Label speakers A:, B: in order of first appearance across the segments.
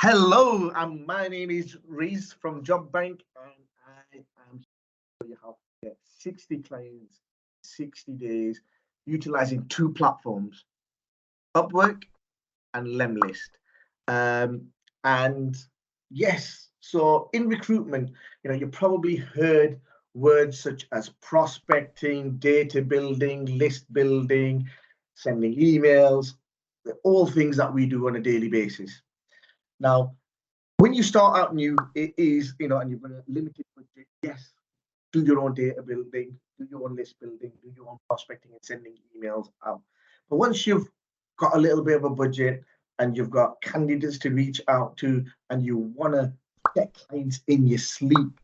A: Hello, and my name is Reese from Job Bank, and I am showing you how to get 60 clients, 60 days, utilizing two platforms, Upwork and Lemlist. Um, and yes, so in recruitment, you probably heard words such as prospecting, data building, list building, sending emails, all things that we do on a daily basis. Now, when you start out new, it is, and you've got a limited budget, yes, do your own data building, do your own list building, do your own prospecting and sending emails out. But once you've got a little bit of a budget and you've got candidates to reach out to and you want to get clients in your sleep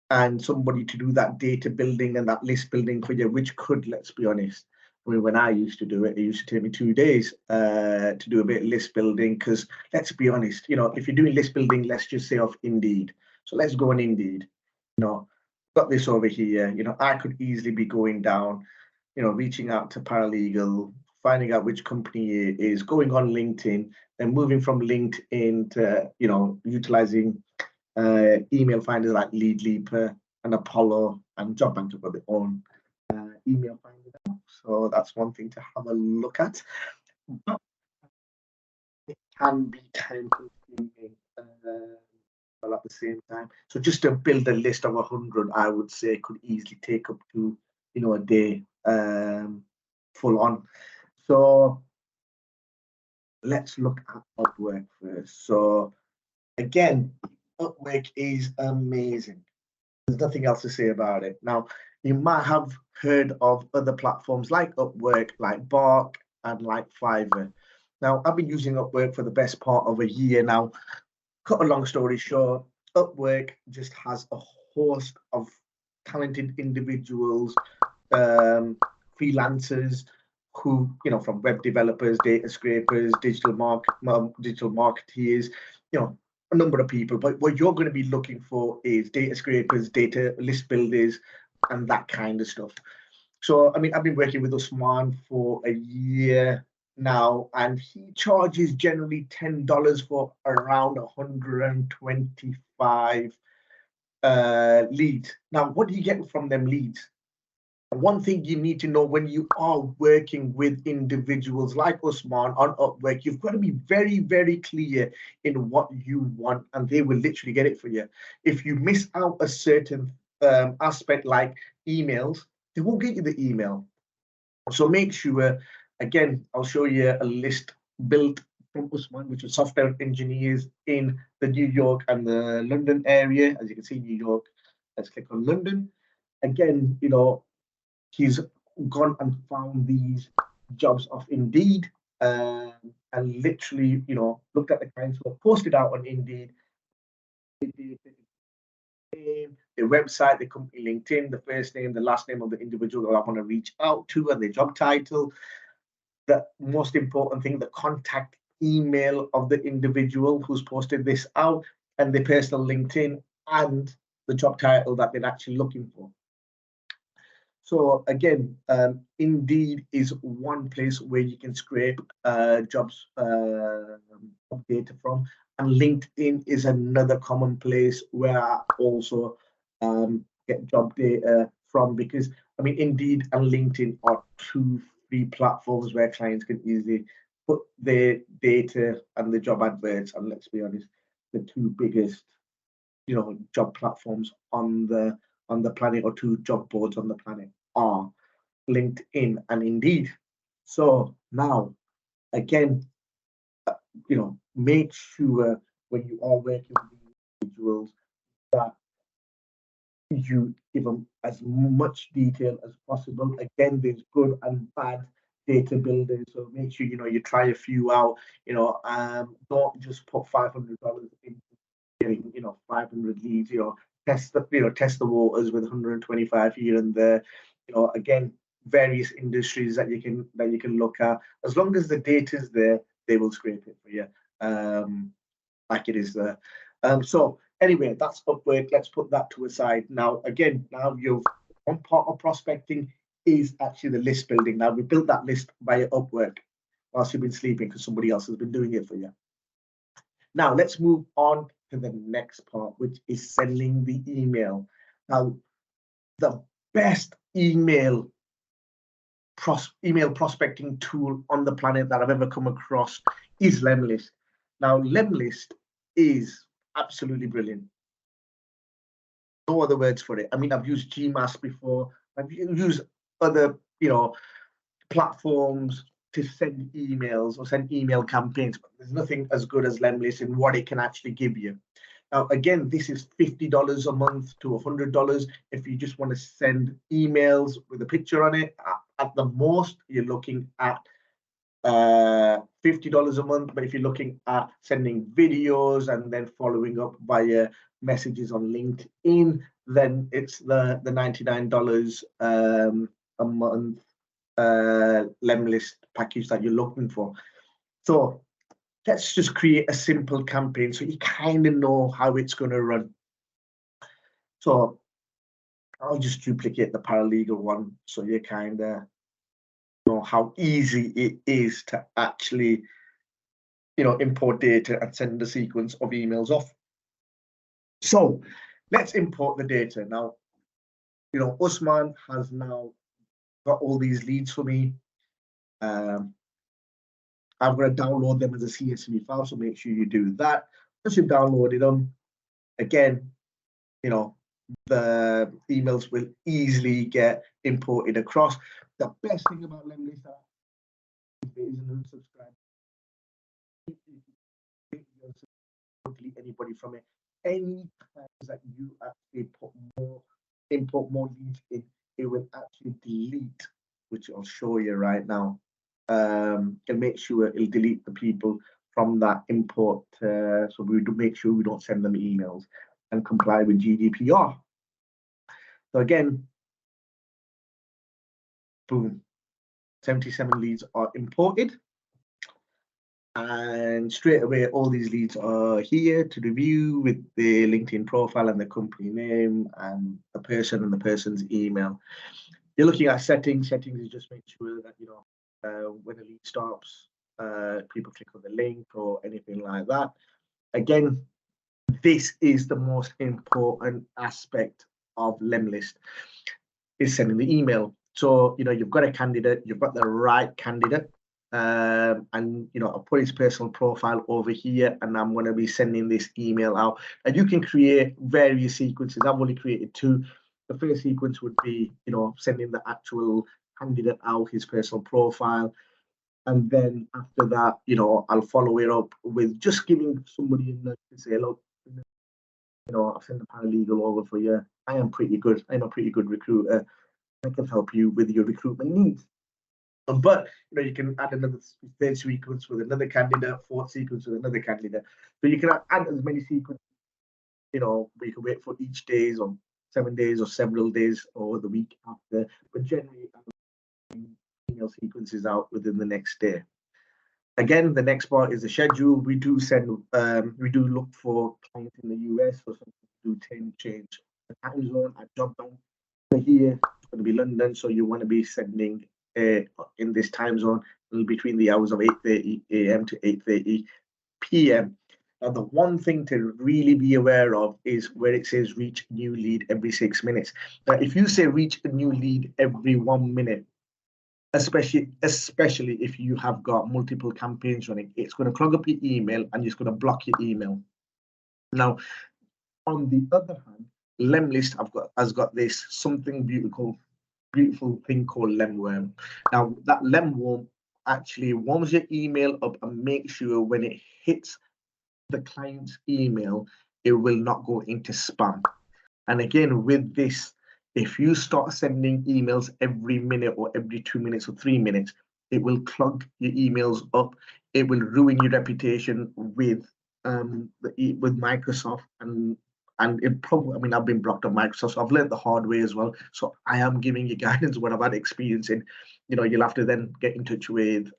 A: and somebody to do that data building and that list building for you, which could, let's be honest, I mean, when I used to do it, it used to take me 2 days to do a bit of list building. Because let's be honest, if you're doing list building, let's just say off Indeed. So let's go on Indeed. Got this over here. I could easily be going down, reaching out to paralegal, finding out which company it is, going on LinkedIn, then moving from LinkedIn to, utilizing email finders like Lead Leaper and Apollo and Job Bank have got their own email finder. So that's one thing to have a look at. But it can be time consuming well at the same time. So just to build a list of 100, I would say could easily take up to a day full on. So let's look at Upwork first. So again, Upwork is amazing. There's nothing else to say about it. Now, you might have heard of other platforms like Upwork, like Bark, and like Fiverr. Now, I've been using Upwork for the best part of a year now. Cut a long story short, Upwork just has a host of talented individuals, freelancers who, from web developers, data scrapers, digital marketeers, a number of people. But what you're going to be looking for is data scrapers, data list builders, and that kind of stuff. So, I mean, I've been working with Usman for a year now, and he charges generally $10 for around 125 leads. Now, what do you get from them leads? One thing you need to know when you are working with individuals like Usman on Upwork, you've got to be very, very clear in what you want, and they will literally get it for you. If you miss out a certain aspect like emails, they won't get you the email. So make sure, again, I'll show you a list built from Usman, which is software engineers in the New York and the London area. As you can see, New York, let's click on London. Again, he's gone and found these jobs off Indeed and literally, looked at the clients who are posted out on Indeed, the website, the company LinkedIn, the first name, the last name of the individual that I want to reach out to, and the job title. The most important thing, the contact email of the individual who's posted this out, and the personal LinkedIn, and the job title that they're actually looking for. So again, Indeed is one place where you can scrape jobs data from, and LinkedIn is another common place where I also get job data from, because I mean, Indeed and LinkedIn are two free platforms where clients can easily put their data and the job adverts, and let's be honest, the two biggest job platforms on the planet, or two job boards on the planet, are LinkedIn and Indeed. So now, again, make sure when you are working with individuals that you give them as much detail as possible. Again, there's good and bad data builders, so make sure you try a few out. Don't just put $500 into getting 500 leads. Test the waters with 125 here and there. Again, various industries that you can look at. As long as the data is there, they will scrape it for you, like it is there. So anyway, that's Upwork. Let's put that to a side. Now, again, you've one part of prospecting is actually the list building. Now, we built that list via Upwork whilst you've been sleeping, because somebody else has been doing it for you. Now let's move on to the next part, which is sending the email. Now, the best email prospecting tool on the planet that I've ever come across is Lemlist. Now, Lemlist is absolutely brilliant. No other words for it. I mean, I've used GMass before. I've used other, platforms to send emails or send email campaigns, but there's nothing as good as Lemlist in what it can actually give you. Now, again, this is $50 a month to $100 if you just want to send emails with a picture on it. At the most, you're looking at $50 a month, but if you're looking at sending videos and then following up via messages on LinkedIn, then it's the $99 a month Lemlist package that you're looking for. So let's just create a simple campaign so you kind of know how it's going to run. So I'll just duplicate the paralegal one so you kind of know how easy it is to actually, import data and send a sequence of emails off. So let's import the data. Now, Usman has now got all these leads for me. I'm going to download them as a CSV file, so make sure you do that. Once you've downloaded them, again, the emails will easily get imported across. The best thing about Lemlist is there is an unsubscribe. Don't delete anybody from it. Any times that you actually import more leads in, it will actually delete, which I'll show you right now. And make sure it'll delete the people from that import, so we do make sure we don't send them emails and comply with GDPR. So again, boom, 77 leads are imported, and straight away all these leads are here to review with the LinkedIn profile and the company name and the person and the person's email. You're looking at settings. Settings is just make sure that when a lead stops, people click on the link or anything like that. Again, this is the most important aspect of Lemlist, is sending the email. So you've got a candidate, you've got the right candidate, and I'll put his personal profile over here, and I'm going to be sending this email out. And you can create various sequences. I've only created two. The first sequence would be sending the actual candidate out his personal profile, and then after that I'll follow it up with just giving somebody a nudge to say, look, I've sent a paralegal over for you. I am pretty good. I'm a pretty good recruiter. I can help you with your recruitment needs. But you can add another third sequence with another candidate, fourth sequence with another candidate. So you can add as many sequences, but you can wait for each days or 7 days or several days or the week after. But generally, email sequences out within the next day. Again, the next part is the schedule. We do look for clients in the US, so some do tend to change the time zone at job bank. So here it's going to be London, so you want to be sending in this time zone between the hours of 8:30 a.m. to 8:30 p.m. Now, the one thing to really be aware of is where it says reach new lead every 6 minutes. Now, if you say reach a new lead every 1 minute, especially if you have got multiple campaigns running, it's going to clog up your email and it's going to block your email. Now, on the other hand, Lemlist has got this something beautiful thing called Lemworm. Now, that Lemworm actually warms your email up and makes sure when it hits the client's email, it will not go into spam. And again, with this, if you start sending emails every minute or every 2 minutes or 3 minutes, it will clog your emails up. It will ruin your reputation with Microsoft, and it probably, I've been blocked on Microsoft, so I've learned the hard way as well. So I am giving you guidance what I've had experience in. You'll have to then get in touch with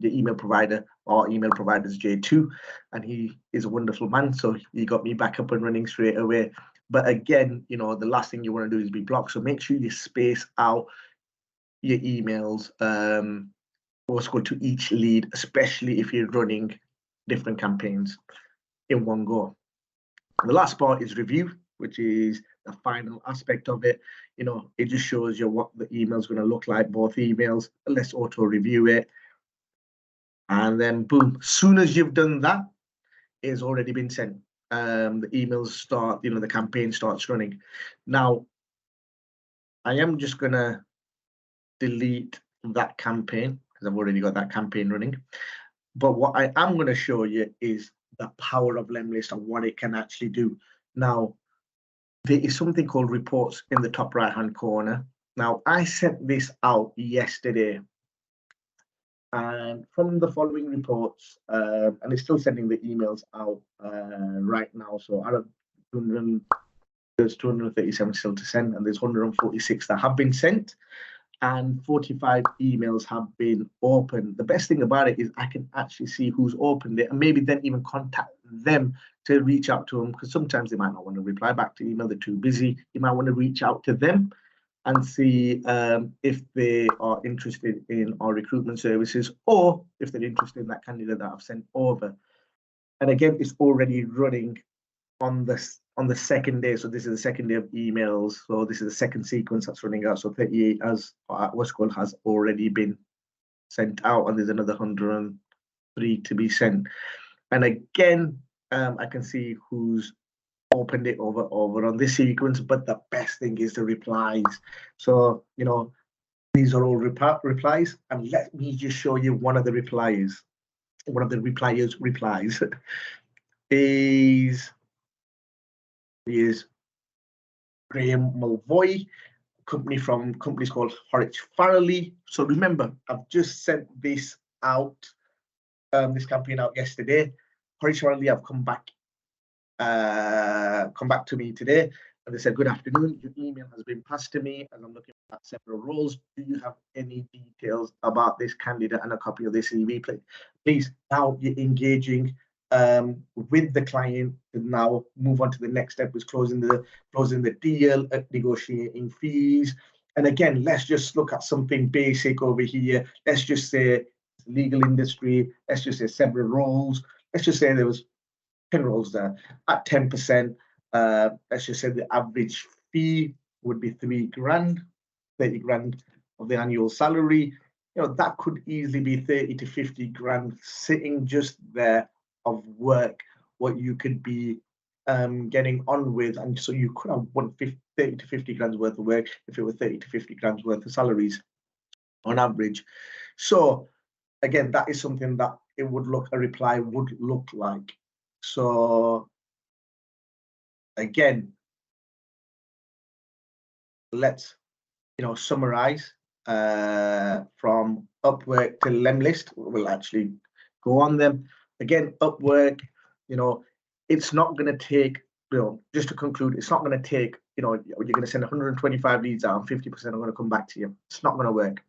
A: your email provider. Our email provider is J2, and he is a wonderful man. So he got me back up and running straight away. But again, the last thing you want to do is be blocked. So make sure you space out your emails, what's going to each lead, especially if you're running different campaigns in one go. And the last part is review, which is the final aspect of it. You know, it just shows you what the email is going to look like, both emails. Let's auto review it. And then boom, as soon as you've done that, it's already been sent. The emails start, you know, the campaign starts running. Now, I am just going to delete that campaign because I've already got that campaign running. But what I am going to show you is the power of Lemlist and what it can actually do. Now, there is something called reports in the top right-hand corner. Now, I sent this out yesterday. And from the following reports, and it's still sending the emails out right now. So out of 200, there's 237 still to send, and there's 146 that have been sent, and 45 emails have been opened. The best thing about it is I can actually see who's opened it, and maybe then even contact them to reach out to them, because sometimes they might not want to reply back to email, they're too busy. You might want to reach out to them and see if they are interested in our recruitment services, or if they're interested in that candidate that I've sent over. And again, it's already running on the second day. So this is the second day of emails. So this is the second sequence that's running out. So 38 as what's called has already been sent out, and there's another 103 to be sent. And again, I can see who's opened it over on this sequence, but the best thing is the replies. So, you know, these are all replies, and let me just show you one of the replies. One of the repliers' replies is Graham Mulvoy, company's called Horwich Farrelly. So remember, I've just sent this out, this campaign out yesterday. Horwich Farrelly have come back to me today, and they said, "Good afternoon, your email has been passed to me and I'm looking at several roles. Do you have any details about this candidate and a copy of this CV, please?" Now you're engaging with the client to now move on to the next step, is closing the deal, negotiating fees. And again, let's just look at something basic over here. Let's just say legal industry. Let's just say several roles. Let's just say there was 10 roles there at 10%. Let's just say the average fee would be £3,000, 30 grand of the annual salary. You know, that could easily be 30 to 50 grand sitting just there of work, what you could be getting on with. And so you could have 30 to 50 grand's worth of work if it were 30 to 50 grand's worth of salaries on average. So again, that is something that a reply would look like. So again, let's summarize from Upwork to Lemlist. We'll actually go on them. Again, Upwork, it's not going to take, just to conclude, it's not going to take, you're going to send 125 leads out and 50% are going to come back to you. It's not going to work.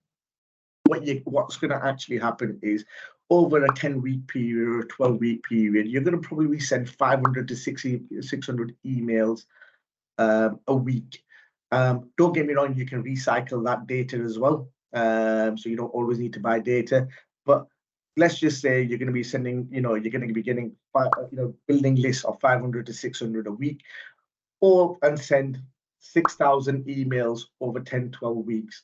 A: What's going to actually happen is over a 10-week period or a 12-week period, you're going to probably send 500 to 600 emails a week. Don't get me wrong, you can recycle that data as well. So you don't always need to buy data. But let's just say you're going to be sending, you're going to be getting, building lists of 500 to 600 a week, and send 6,000 emails over 10, 12 weeks.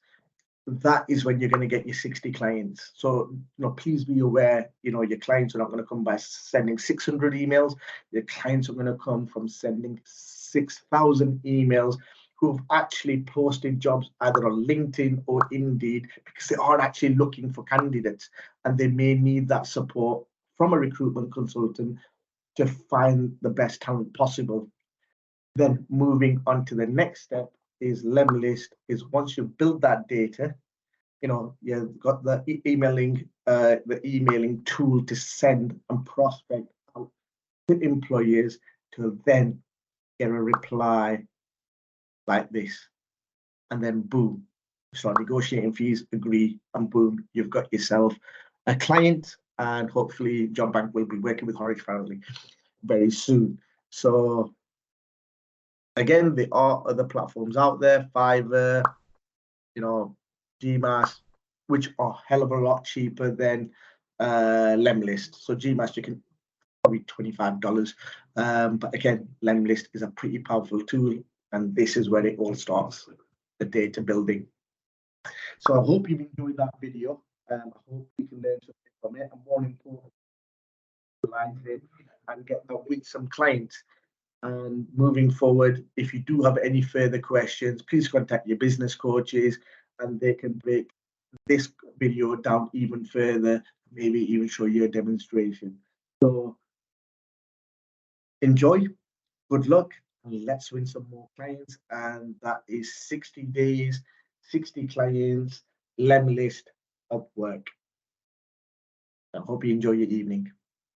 A: That is when you're going to get your 60 clients. So, please be aware, your clients are not going to come by sending 600 emails. Your clients are going to come from sending 6,000 emails who've actually posted jobs either on LinkedIn or Indeed, because they are actually looking for candidates and they may need that support from a recruitment consultant to find the best talent possible. Then moving on to the next step is Lemlist. Is once you build that data, you've got the emailing tool to send and prospect out to employers to then get a reply like this, and then boom, start negotiating fees, agree, and boom, you've got yourself a client. And hopefully John Bank will be working with Horwich Farrelly very soon. So again, there are other platforms out there, Fiverr, GMAS, which are a hell of a lot cheaper than Lemlist. So GMAS, you can probably $25. But again, Lemlist is a pretty powerful tool, and this is where it all starts, the data building. So I hope you've enjoyed that video. I hope you can learn something from it, and more important, utilize it and get that with some clients. And moving forward, if you do have any further questions, please contact your business coaches, and they can break this video down even further, maybe even show you a demonstration. So enjoy, good luck, and let's win some more clients. And that is 60 days, 60 clients, Lemlist, Upwork. I hope you enjoy your evening.